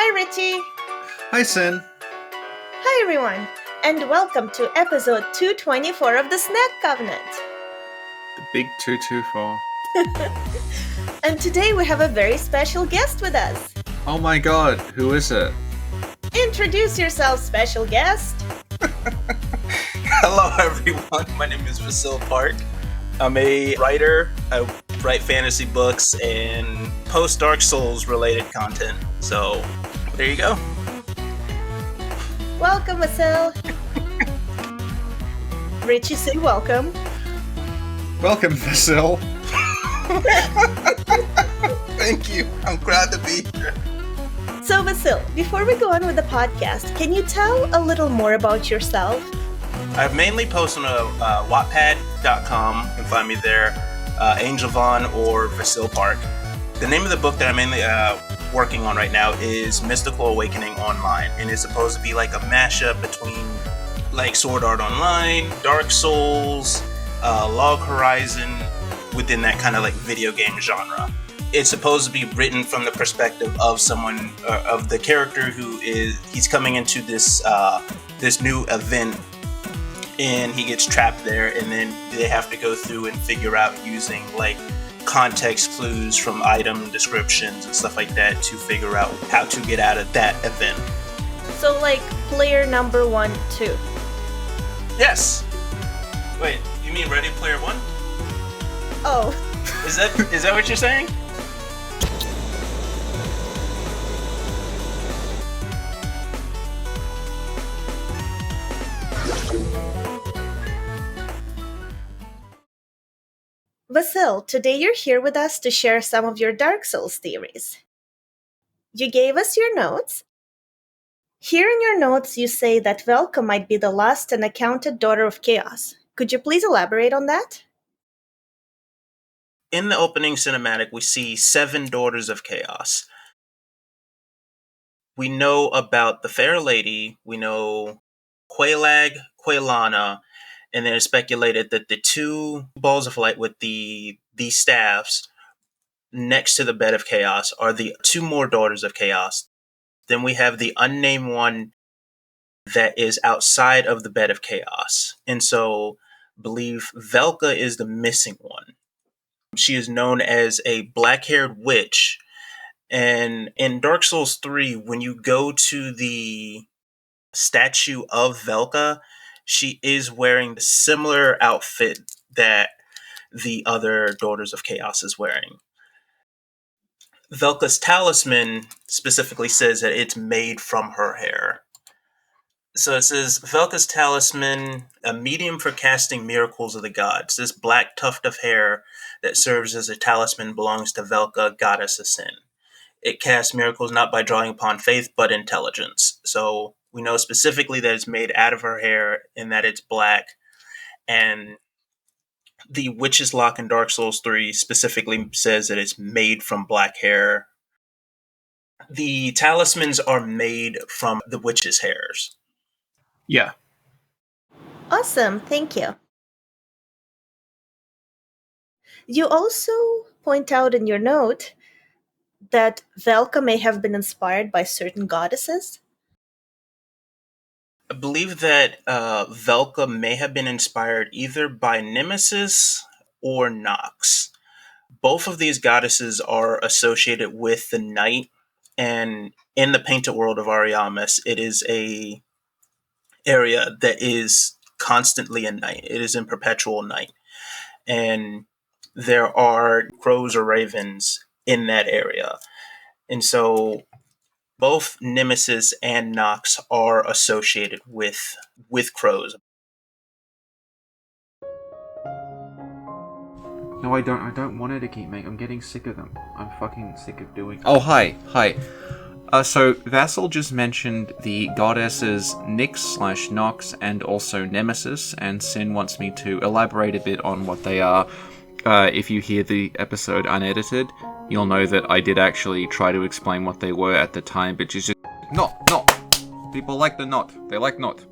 Hi, Richie. Hi, Sin. Hi, everyone, and welcome to episode 224 of the Snack Covenant. The big 224. And today we have a very special guest with us. Oh my god, who is it? Introduce yourself, special guest. Hello, everyone. My name is Vasil Park. I'm a writer. I write fantasy books and post Dark Souls related content. So, there you go. Welcome, Vasil. Richie, say welcome. Welcome, Vasil. Thank you. I'm glad to be here. So, Vasil, before we go on with the podcast, can you tell a little more about yourself? I mainly post on Wattpad.com. You can find me there. Angel Von or Vasil Park. The name of the book that I'm mainly working on right now is Mystical Awakening Online, and it's supposed to be like a mashup between like Sword Art Online, Dark Souls, Log Horizon, within that kind of like video game genre. It's supposed to be written from the perspective of someone, of the character he's coming into this new event, and he gets trapped there, and then they have to go through and figure out using like context clues from item descriptions and stuff like that to figure out how to get out of that event. So, like, player number 1, 2. Yes. Wait, you mean Ready Player One? Oh. Is that what you're saying? Vasil, today you're here with us to share some of your Dark Souls theories. You gave us your notes. Here in your notes, you say that Velka might be the lost and accounted daughter of Chaos. Could you please elaborate on that? In the opening cinematic, we see 7 Daughters of Chaos. We know about the Fair Lady, we know Quelaag, Quelana, and then it's speculated that the 2 balls of light with the staffs next to the bed of chaos are the 2 more Daughters of Chaos. Then we have the unnamed one that is outside of the bed of chaos. And so I believe Velka is the missing one. She is known as a black-haired witch. And in Dark Souls 3, when you go to the statue of Velka, she is wearing the similar outfit that the other Daughters of Chaos is wearing. Velka's talisman specifically says that it's made from her hair. So it says, Velka's talisman, a medium for casting miracles of the gods. This black tuft of hair that serves as a talisman belongs to Velka, goddess of sin. It casts miracles not by drawing upon faith, but intelligence. So we know specifically that it's made out of her hair and that it's black. And the Witch's Lock in Dark Souls 3 specifically says that it's made from black hair. The talismans are made from the witch's hairs. Yeah. Awesome, thank you. You also point out in your note that Velka may have been inspired by certain goddesses. I believe that Velka may have been inspired either by Nemesis or Nox. Both of these goddesses are associated with the night, and in the painted world of Ariamis, it is a area that is constantly in night. It is in perpetual night. And there are crows or ravens in that area. And so both Nemesis and Nox are associated with crows. No, I don't want her to keep making. I'm getting sick of them. I'm fucking sick of doing. Oh, hi. So Vasil just mentioned the goddesses Nyx/Nox and also Nemesis, and Sin wants me to elaborate a bit on what they are. If you hear the episode unedited, you'll know that I did actually try to explain what they were at the time, but she's just not. People like the not. They like not.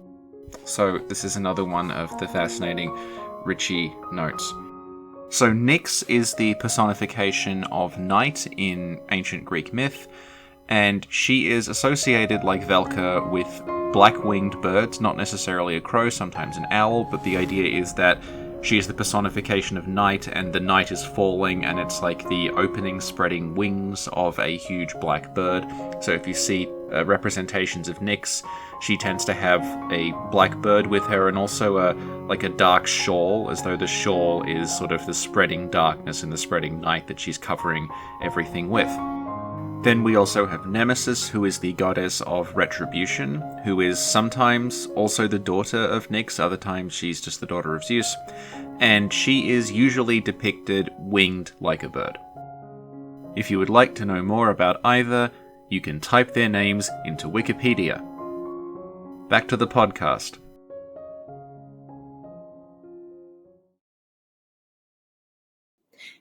So this is another one of the fascinating Richie notes. So Nyx is the personification of night in ancient Greek myth, and she is associated, like Velka, with black-winged birds, not necessarily a crow, sometimes an owl, but the idea is that she is the personification of night, and the night is falling, and it's like the opening, spreading wings of a huge black bird. So if you see representations of Nyx, she tends to have a black bird with her, and also a dark shawl, as though the shawl is sort of the spreading darkness and the spreading night that she's covering everything with. Then we also have Nemesis, who is the goddess of retribution, who is sometimes also the daughter of Nyx, other times she's just the daughter of Zeus, and she is usually depicted winged like a bird. If you would like to know more about either, you can type their names into Wikipedia. Back to the podcast.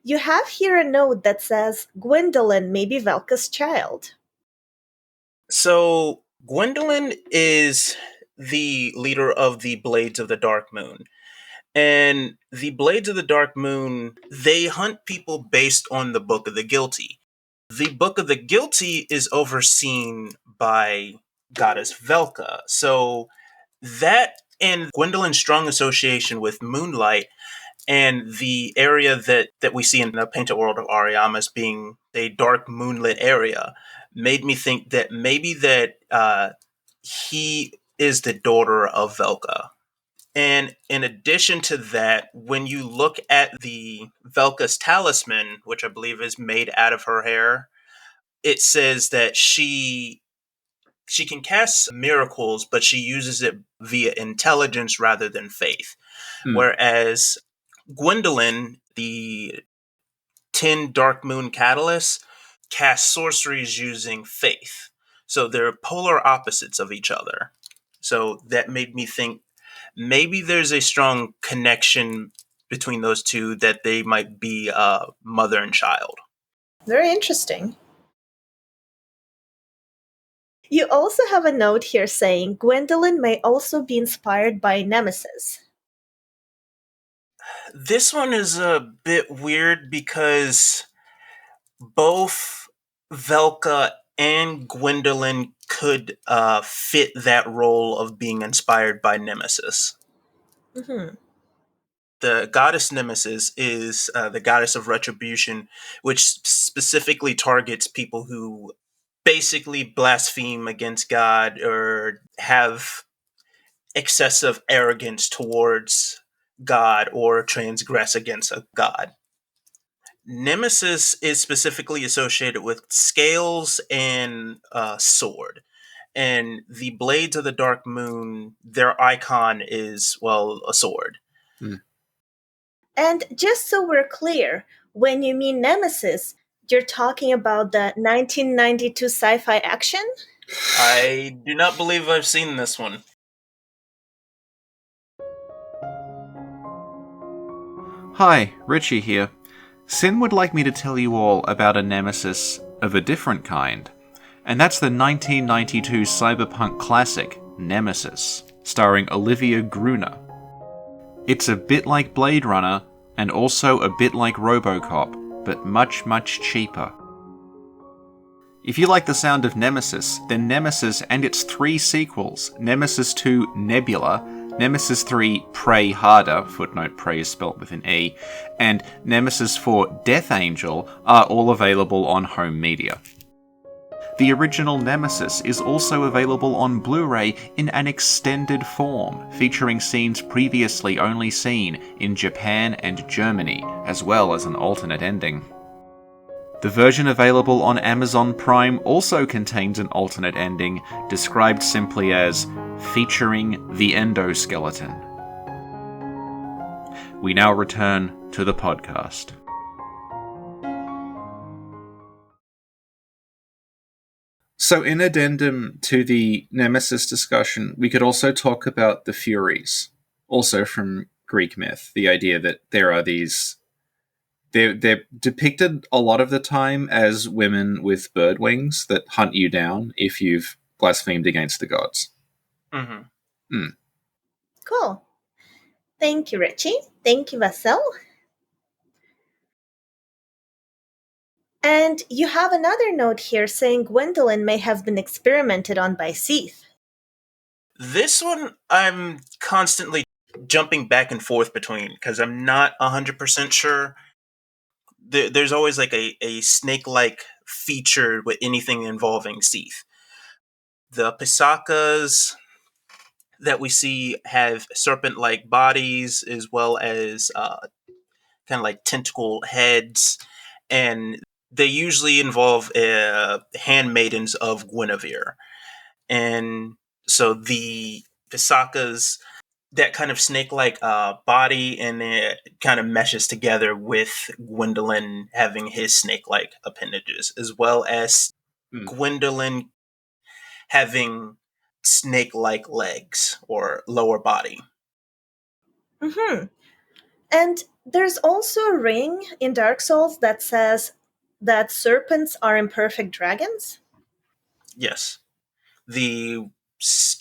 You have here a note that says Gwyndolin may be Velka's child. So Gwyndolin is the leader of the Blades of the Dark Moon. And the Blades of the Dark Moon, they hunt people based on the Book of the Guilty. The Book of the Guilty is overseen by goddess Velka. So that and Gwyndolin's strong association with moonlight and the area that we see in the painted world of Ariamis being a dark moonlit area made me think that maybe that he is the daughter of Velka. And in addition to that, when you look at the Velka's talisman, which I believe is made out of her hair, it says that she can cast miracles, but she uses it via intelligence rather than faith. Whereas Gwyndolin, the 10 Dark Moon Catalysts, cast sorceries using faith. So they're polar opposites of each other. So that made me think maybe there's a strong connection between those two, that they might be mother and child. Very interesting. You also have a note here saying Gwyndolin may also be inspired by Nemesis. This one is a bit weird because both Velka and Gwyndolin could fit that role of being inspired by Nemesis. Mm-hmm. The goddess Nemesis is the goddess of retribution, which specifically targets people who basically blaspheme against God or have excessive arrogance towards God or transgress against a god. Nemesis is specifically associated with scales and sword. And the Blades of the Dark Moon, their icon is, well, a sword. And just so we're clear, when you mean Nemesis, you're talking about the 1992 sci-fi action? I do not believe I've seen this one. Hi, Richie here. Sin would like me to tell you all about a nemesis of a different kind, and that's the 1992 cyberpunk classic, Nemesis, starring Olivia Gruner. It's a bit like Blade Runner, and also a bit like RoboCop, but much, much cheaper. If you like the sound of Nemesis, then Nemesis and its 3 sequels, Nemesis 2 Nebula, Nemesis 3 Pray Harder, footnote Pray is spelt with an E, and Nemesis 4 Death Angel are all available on home media. The original Nemesis is also available on Blu-ray in an extended form, featuring scenes previously only seen in Japan and Germany, as well as an alternate ending. The version available on Amazon Prime also contains an alternate ending, described simply as featuring the endoskeleton. We now return to the podcast. So in addendum to the Nemesis discussion, we could also talk about the Furies, also from Greek myth, the idea that there are these... They're depicted a lot of the time as women with bird wings that hunt you down if you've blasphemed against the gods. Mm-hmm. Cool. Thank you, Richie. Thank you, Vasil. And you have another note here saying Gwyndolin may have been experimented on by Seathe. This one I'm constantly jumping back and forth between because I'm not 100% sure. There's always like a snake-like feature with anything involving Seathe. The Pisakas that we see have serpent-like bodies as well as kind of like tentacle heads, and they usually involve handmaidens of Guinevere. And so the Pisakas, that kind of snake-like body, and it kind of meshes together with Gwyndolin having his snake-like appendages, as well as Gwyndolin having snake-like legs or lower body. Mm-hmm. And there's also a ring in Dark Souls that says that serpents are imperfect dragons. Yes. The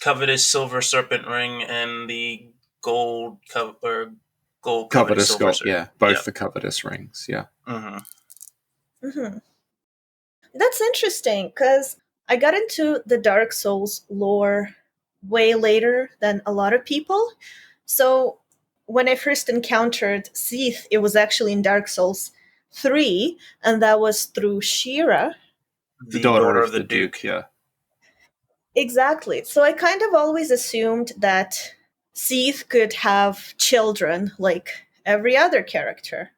covetous silver serpent ring and the gold Covetous silver gold, serpent. yeah. Both the covetous rings, yeah. Mm-hmm. Mm-hmm. That's interesting, because I got into the Dark Souls lore way later than a lot of people. So when I first encountered Seathe, it was actually in Dark Souls 3, and that was through Shira. The daughter of the Duke. Yeah. Exactly. So I kind of always assumed that Seathe could have children like every other character,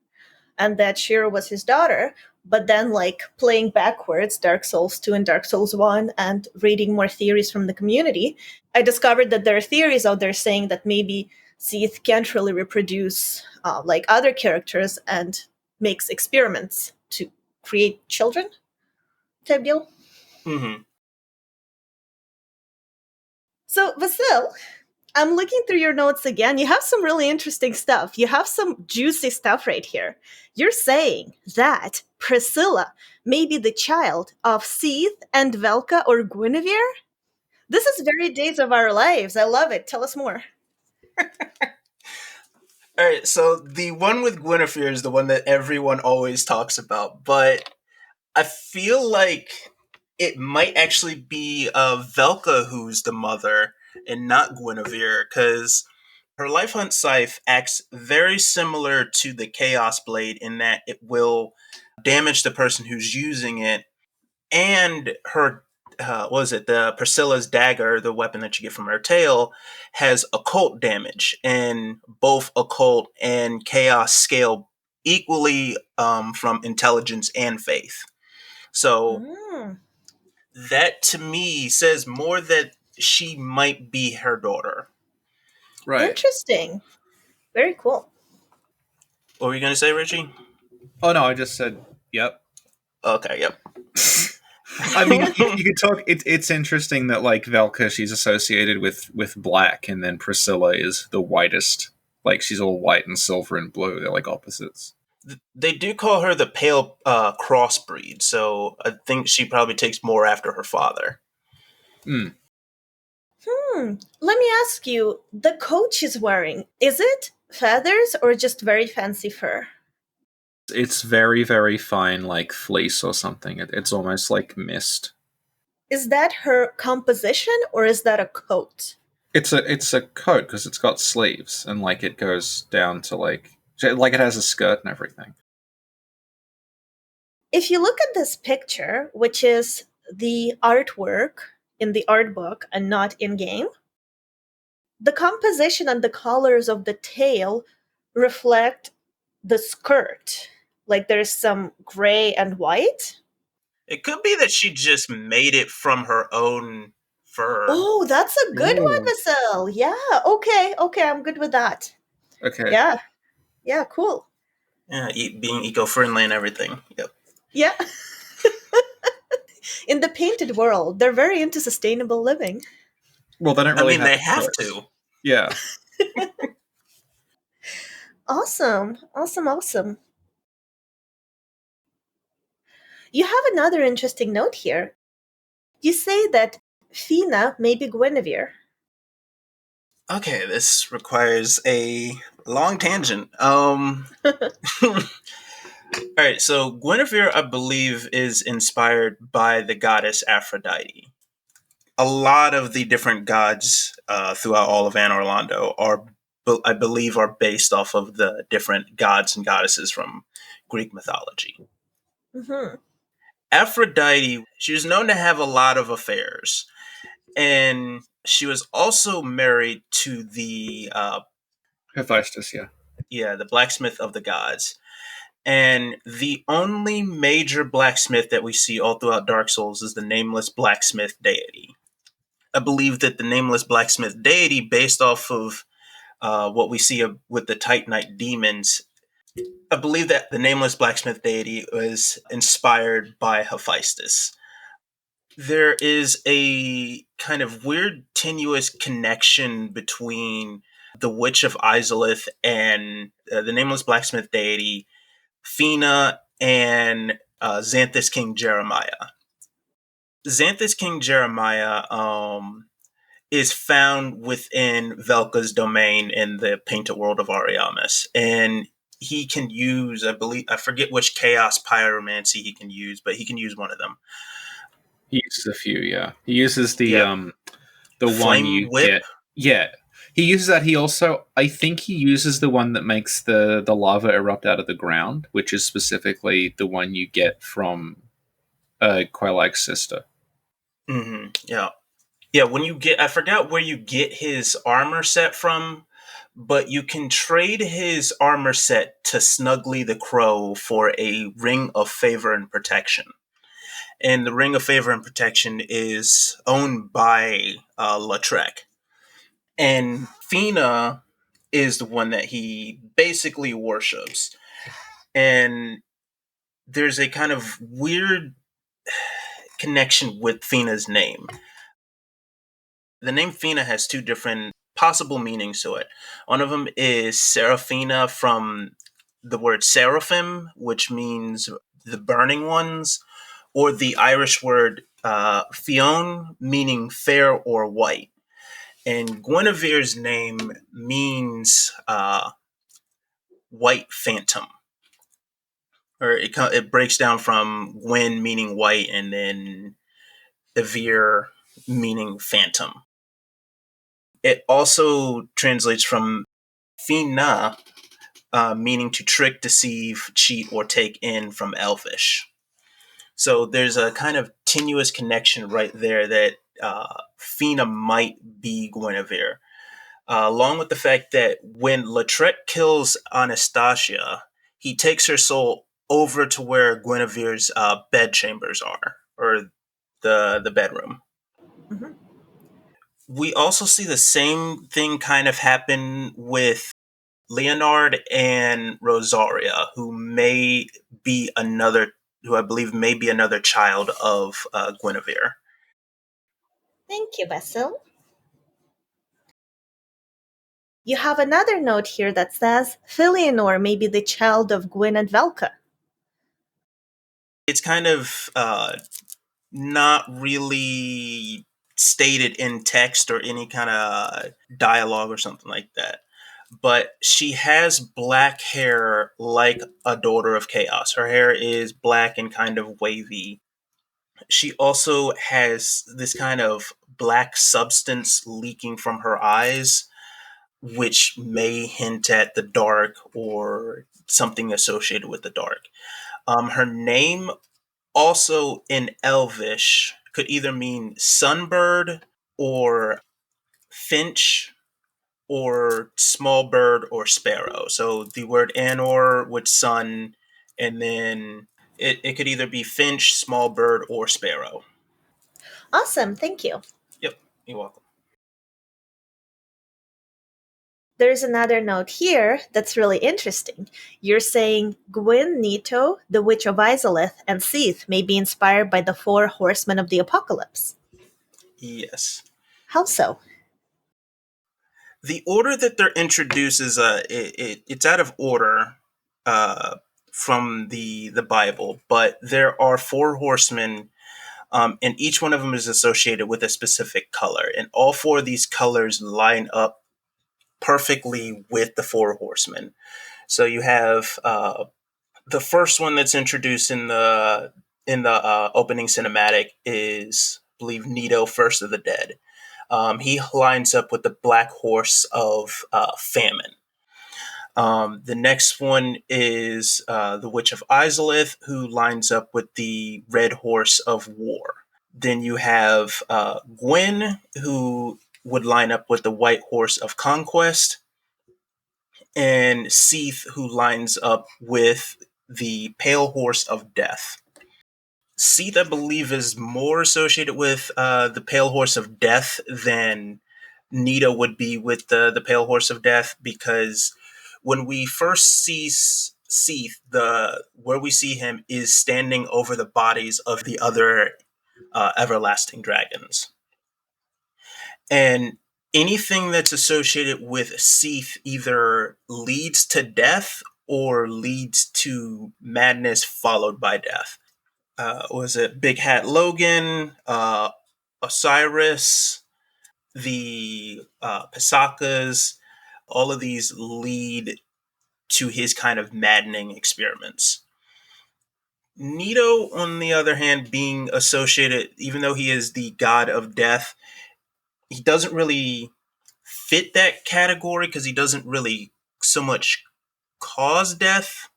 and that Shira was his daughter. But then, like, playing backwards, Dark Souls 2 and Dark Souls 1, and reading more theories from the community, I discovered that there are theories out there saying that maybe Seathe can't really reproduce like other characters and makes experiments to create children type deal. Mm-hmm. So, Vasil, I'm looking through your notes again. You have some really interesting stuff. You have some juicy stuff right here. You're saying that Priscila may be the child of Seathe and Velka or Guinevere? This is very Days of Our Lives. I love it. Tell us more. All right, so the one with Guinevere is the one that everyone always talks about, but I feel like it might actually be Velka who's the mother and not Guinevere, because her Life Hunt Scythe acts very similar to the Chaos Blade in that it will damage the person who's using it, and her the Priscilla's dagger, the weapon that you get from her tail, has occult damage, and both occult and chaos scale equally from intelligence and faith. So that to me says more that she might be her daughter. Right. Interesting. Very cool. What were you going to say, Richie? Oh, no, I just said, yep. Okay, yep. I mean, you could talk. It's interesting that like Velka, she's associated with black, and then Priscilla is the whitest. Like she's all white and silver and blue. They're like opposites. They do call her the pale crossbreed, so I think she probably takes more after her father. Let me ask you, the coat she's wearing, is it feathers or just very fancy fur? It's very, very fine, like fleece or something. It's almost like mist. Is that her composition or is that a coat? It's a coat because it's got sleeves and like it goes down to like it has a skirt and everything. If you look at this picture, which is the artwork in the art book and not in game, the composition and the colors of the tail reflect the skirt. Like there's some gray and white. It could be that she just made it from her own fur. Oh, that's a good one, Vasil. Yeah, okay, I'm good with that. Okay. Yeah, cool. Yeah, being eco-friendly and everything. Yep. Yeah. In the painted world, they're very into sustainable living. Well, they don't really they have to. Yeah. Awesome. You have another interesting note here. You say that Fina may be Guinevere. Okay, this requires a long tangent. All right, so Guinevere, I believe, is inspired by the goddess Aphrodite. A lot of the different gods throughout all of Anne Orlando are, I believe, are based off of the different gods and goddesses from Greek mythology. Mm-hmm. Aphrodite, she was known to have a lot of affairs, and she was also married to the Hephaestus, yeah. the blacksmith of the gods. And the only major blacksmith that we see all throughout Dark Souls is the nameless blacksmith deity. I believe that the nameless blacksmith deity, based off of what we see with the Titanite demons, I believe that the nameless blacksmith deity was inspired by Hephaestus. There is a kind of weird, tenuous connection between the Witch of Izalith and the nameless blacksmith deity, Fina, and Xanthus King Jeremiah. Xanthus King Jeremiah is found within Velka's domain in the painted world of Ariamis. And he can use, I forget which chaos pyromancy he can use, but he can use one of them. He uses a few, yeah. He uses the one Flame you whip. get. Yeah. He uses that. He also, I think he uses the one that makes the lava erupt out of the ground, which is specifically the one you get from Quelag's sister. Mm-hmm. Yeah. Yeah, when you get, I forgot where you get his armor set from, but you can trade his armor set to Snuggly the Crow for a Ring of Favor and Protection. And the Ring of Favor and Protection is owned by Lautrec. And Fina is the one that he basically worships. And there's a kind of weird connection with Fina's name. The name Fina has two different possible meanings to it. One of them is Seraphina, from the word seraphim, which means the burning ones, or the Irish word Fionn, meaning fair or white. And Guinevere's name means white phantom. Or it breaks down from Gwyn, meaning white, and then Evere, meaning phantom. It also translates from Fina, meaning to trick, deceive, cheat, or take in, from Elvish. So there's a kind of tenuous connection right there that Fina might be Guinevere. Along with the fact that when Lautrec kills Anastasia, he takes her soul over to where Guinevere's bed chambers are, or the bedroom. Mm-hmm. We also see the same thing kind of happen with Leonard and Rosaria, who I believe may be another child of Guinevere. Thank you, Vasil. You have another note here that says Filianor may be the child of Gwyn and Velka. It's kind of not really stated in text or any kind of dialogue or something like that. But she has black hair like a daughter of chaos. Her hair is black and kind of wavy. She also has this kind of black substance leaking from her eyes, which may hint at the dark or something associated with the dark. Her name, also in Elvish, could either mean sunbird or finch or small bird or sparrow. So the word Anor with sun, and then it could either be finch, small bird, or sparrow. Awesome, thank you. Yep, you're welcome. There's another note here that's really interesting. You're saying Gwyn, Nito, the Witch of Izalith, and Seathe may be inspired by the four horsemen of the apocalypse. Yes. How so? The order that they're introduced is it's out of order from the Bible, but there are four horsemen, and each one of them is associated with a specific color, and all four of these colors line up perfectly with the four horsemen. So you have the first one that's introduced in the opening cinematic is, I believe, Nito, First of the Dead. He lines up with the black horse of famine. The next one is the Witch of Izalith, who lines up with the red horse of war. Then you have Gwyn, who would line up with the white horse of conquest, and Seathe, who lines up with the pale horse of death. Seathe, I believe, is more associated with the pale horse of death than Nita would be with the pale horse of death, because when we first see Seathe, where we see him is standing over the bodies of the other everlasting dragons. And anything that's associated with Seathe either leads to death or leads to madness followed by death. Was it Big Hat Logan, Osiris, the Pisakas? All of these lead to his kind of maddening experiments. Nito, on the other hand, being associated, even though he is the god of death, he doesn't really fit that category because he doesn't really so much cause death.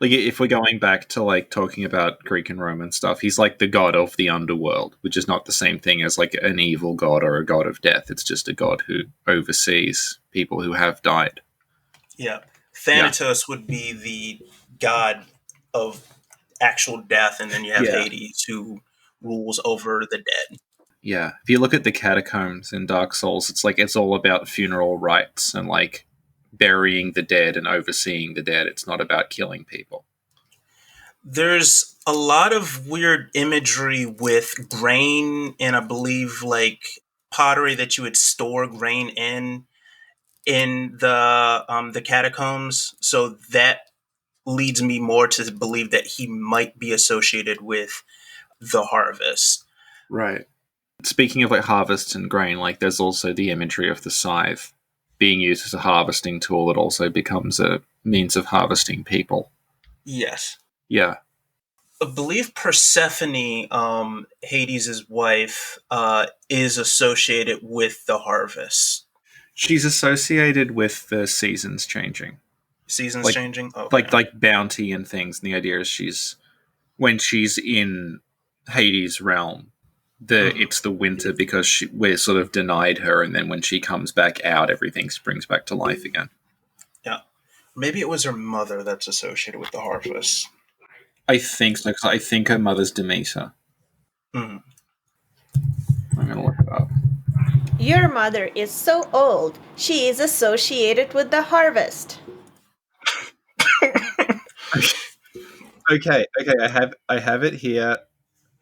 Like, if we're going back to, like, talking about Greek and Roman stuff, he's like the god of the underworld, which is not the same thing as, like, an evil god or a god of death. It's just a god who oversees people who have died. Yeah. Thanatos would be the god of actual death, and then you have Hades, who rules over the dead. Yeah. If you look at the catacombs in Dark Souls, it's like it's all about funeral rites and, like, burying the dead and overseeing the dead. It's not about killing people. There's a lot of weird imagery with grain and, I believe, like, pottery that you would store grain in the catacombs. So that leads me more to believe that he might be associated with the harvest. Right. Speaking of, like, harvests and grain, like, there's also the imagery of the scythe being used as a harvesting tool that also becomes a means of harvesting people. Yes. Yeah. I believe Persephone, Hades' wife, is associated with the harvest. She's associated with the seasons changing. Seasons like, changing? Okay. Like bounty and things. And the idea is when she's in Hades' realm, it's the winter because we're sort of denied her, and then when she comes back out, everything springs back to life again. Yeah. Maybe it was her mother that's associated with the harvest. I think so, because I think her mother's Demeter. Mm-hmm. I'm going to look it up. Your mother is so old, she is associated with the harvest. Okay, I have it here.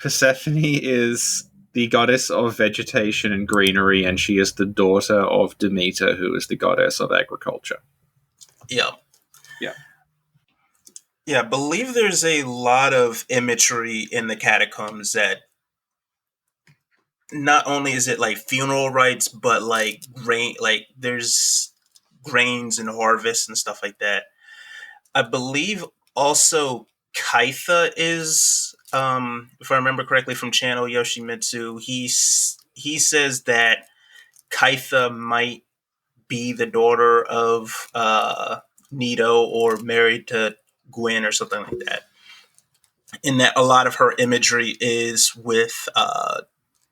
Persephone is the goddess of vegetation and greenery, and she is the daughter of Demeter, who is the goddess of agriculture. Yeah. Yeah. Yeah, I believe there's a lot of imagery in the catacombs that not only is it like funeral rites, but like grain, like there's grains and harvests and stuff like that. I believe also Kaitha is, if I remember correctly from Channel Yoshimitsu, he says that Kaitha might be the daughter of Nito or married to Gwyn or something like that. And that a lot of her imagery is with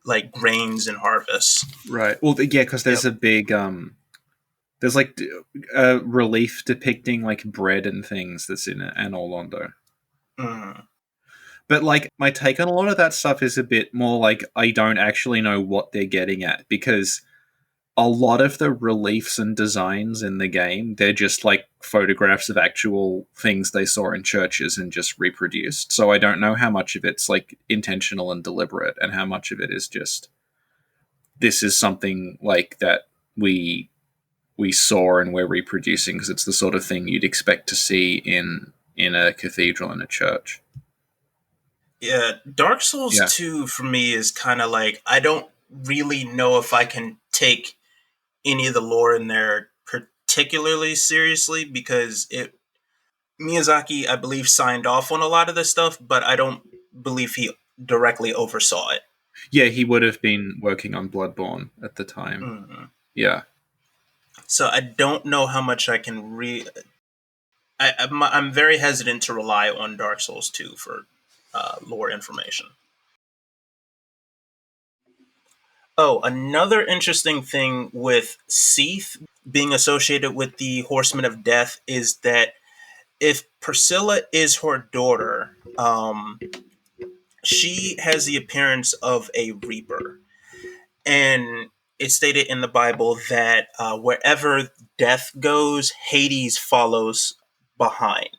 like grains and harvests. Right. Well, yeah, because there's a big there's like a relief depicting like bread and things that's in Anor Londo. Mm. But like my take on a lot of that stuff is a bit more like I don't actually know what they're getting at, because a lot of the reliefs and designs in the game, they're just like photographs of actual things they saw in churches and just reproduced. So I don't know how much of it's like intentional and deliberate and how much of it is just this is something like that we saw and we're reproducing because it's the sort of thing you'd expect to see in a cathedral in a church. Yeah, Dark Souls 2 for me is kind of like, I don't really know if I can take any of the lore in there particularly seriously, because Miyazaki, I believe, signed off on a lot of this stuff, but I don't believe he directly oversaw it. Yeah, he would have been working on Bloodborne at the time. Mm-hmm. Yeah. So I don't know how much I can I'm very hesitant to rely on Dark Souls 2 for lore information. Oh, another interesting thing with Seathe being associated with the Horsemen of Death is that if Priscila is her daughter, she has the appearance of a reaper. And it's stated in the Bible that wherever death goes, Hades follows behind.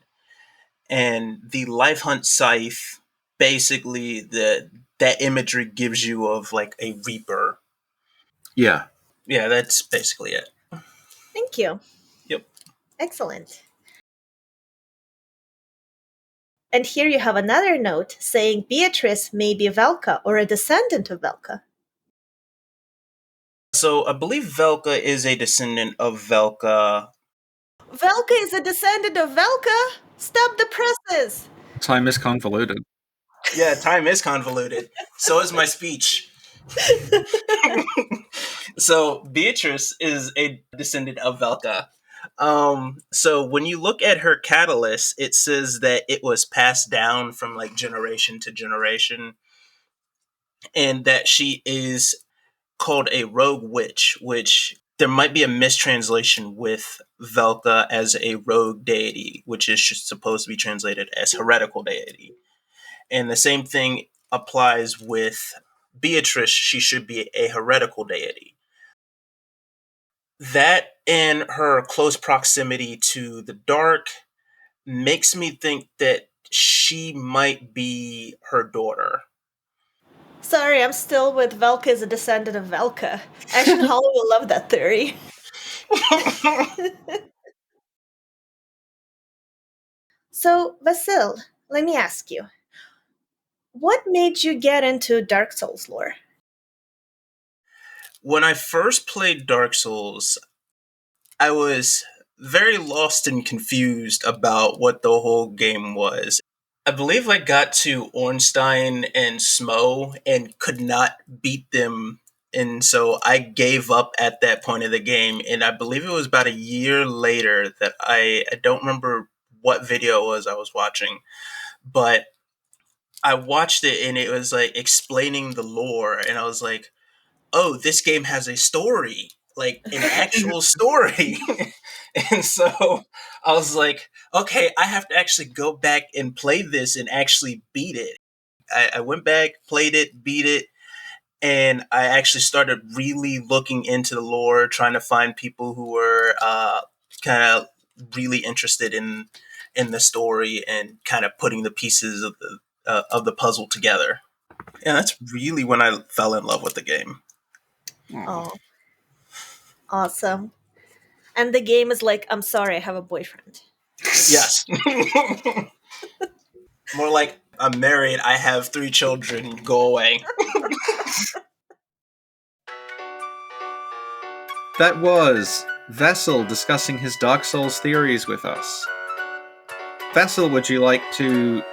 And the Life Hunt Scythe, basically, that imagery gives you of like a reaper. Yeah. Yeah, that's basically it. Thank you. Yep. Excellent. And here you have another note saying Beatrice may be Velka or a descendant of Velka. So I believe Velka is a descendant of Velka. Velka is a descendant of Velka? Stop the presses! Time is convoluted. Yeah, time is convoluted. So is my speech. So Beatrice is a descendant of Velka. So when you look at her catalyst, it says that it was passed down from like generation to generation, and that she is called a rogue witch, which there might be a mistranslation with Velka as a rogue deity, which is supposed to be translated as heretical deity. And the same thing applies with Beatrice. She should be a heretical deity. That and her close proximity to the dark makes me think that she might be her daughter. Sorry, I'm still with Velka is a descendant of Velka. Actually, Hollow will love that theory. So, Vasil, let me ask you. What made you get into Dark Souls lore? When I first played Dark Souls, I was very lost and confused about what the whole game was. I believe I got to Ornstein and Smo and could not beat them, and so I gave up at that point of the game. And I believe it was about a year later that I don't remember what video it was I was watching, but I watched it and it was like explaining the lore, and I was like, oh, this game has a story, like an actual story. And so I was like, okay, I have to actually go back and play this and actually beat it. I went back, played it, beat it, and I actually started really looking into the lore, trying to find people who were kind of really interested in the story and kind of putting the pieces of the puzzle together. And that's really when I fell in love with the game. Oh, awesome. And the game is like, I'm sorry, I have a boyfriend. Yes. More like, I'm married, I have 3 children, go away. That was Vasil discussing his Dark Souls theories with us. Vasil, would you like to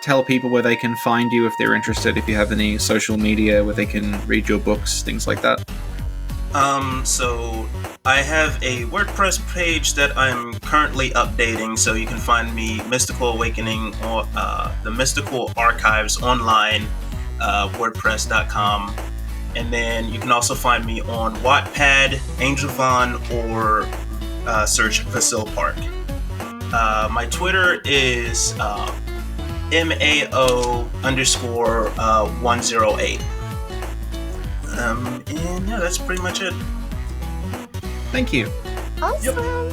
tell people where they can find you if they're interested, if you have any social media where they can read your books, things like that? So I have a WordPress page that I'm currently updating, so you can find me Mystical Awakening or the Mystical Archives online, WordPress.com. And then you can also find me on Wattpad, Angelvon, or search Vasil Park. My Twitter is MAO_108. And yeah, that's pretty much it. Thank you. Awesome. Yep.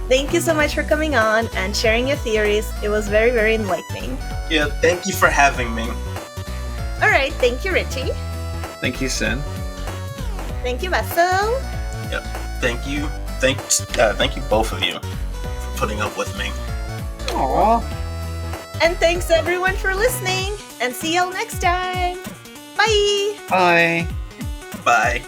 Thank you so much for coming on and sharing your theories. It was very, very enlightening. Yeah, thank you for having me. All right, thank you, Richie. Thank you, Sin. Thank you, Vasil. Yep, thank you. Thank you both of you for putting up with me. Aww. And thanks everyone for listening. And see y'all next time. Bye. Bye. Bye.